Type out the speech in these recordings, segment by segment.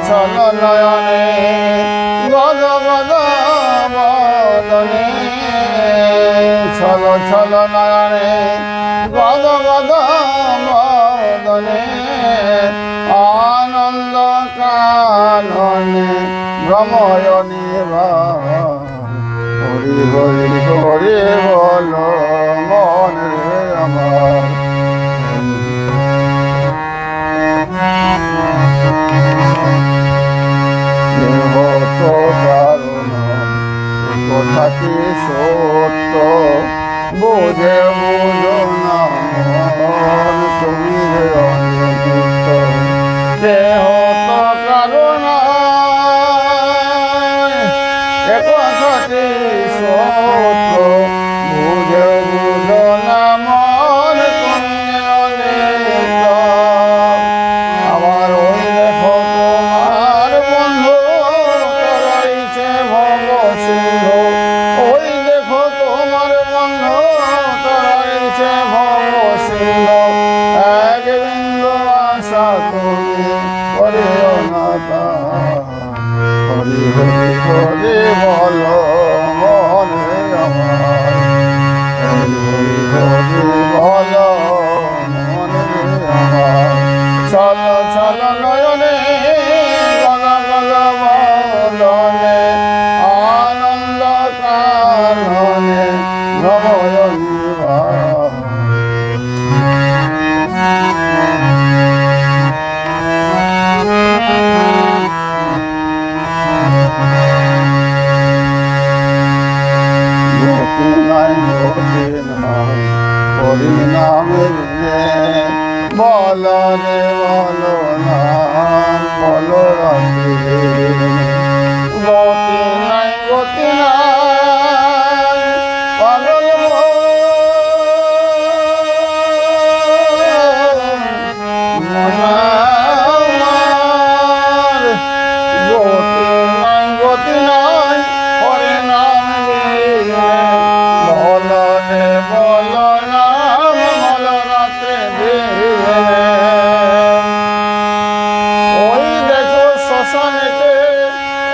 ছল নয়নে গদ গদ বদনে ছল ছল নয়নে গদ গদ বদনে আনন্দ কাননে ভ্রময়নী হরি হরি হরি বল মন রে আমার কথাটি সত্য বোঝে বুঝো না মন তুমি অনিত দেহ তো কারণ এ কথাটি সত্য বুঝে বুঝো না মন তুমি অনিত আবার ওই দেখো তোমার বন্ধু রয়েছে ভব সিন্ধু ওই দেখো তোমার বন্ধু রয়েছে ভব সিন্ধু এক বিন্দু আশা তুমি করিও না হরি হরি হরি বলো মন রে আমার হরি হরি হরি বলো মন রে আমার চল চল নয়নে গদ গদ বদনে আনন্দ কাননে ভ্রময়নী পরিণামের বল রে বল না বল রাত্রি গতি নাই গতি নাই পাগল মনার গতি নাই গতি নাই হরে নাম বল রে বল নাম বল রাত্রে ওই দেখো শ্মশানেতে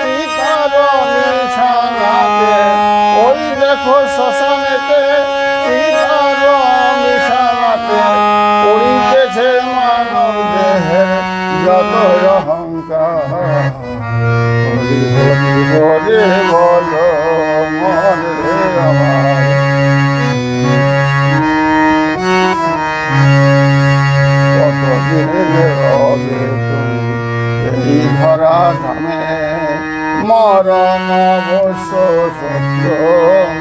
চিতার বিছানাতে ওই দেখো শ্মশানেতে চিতার বিছানাতে পড়িতেছে মানব দেহের যত অহংকার হরি হরি হরি বল মন রে আমার কতদিন রবে তুমি এই ধরা ধামে মরণ অবশ্য সত্য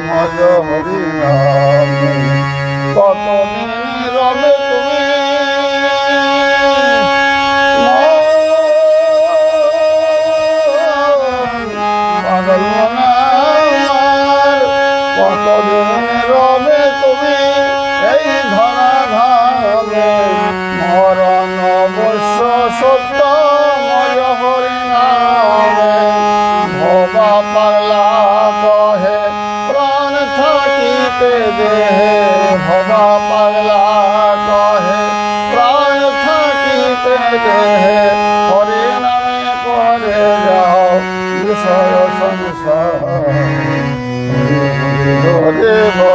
মজ হরি নামে কতদিন রবে তুমি পাগল মনার কতদিন রবে তুমি এই ধরা ধামে মরণ অবশ্য সত্য মজ হরি নামে ভবা পাগলা কহে প্রাণ থাকিতে দেহে ভবা পাগলা কহে প্রাণ থাকিতে দেহে হরি নামে করে যাও বিষয় সংসার হরি হরি হরি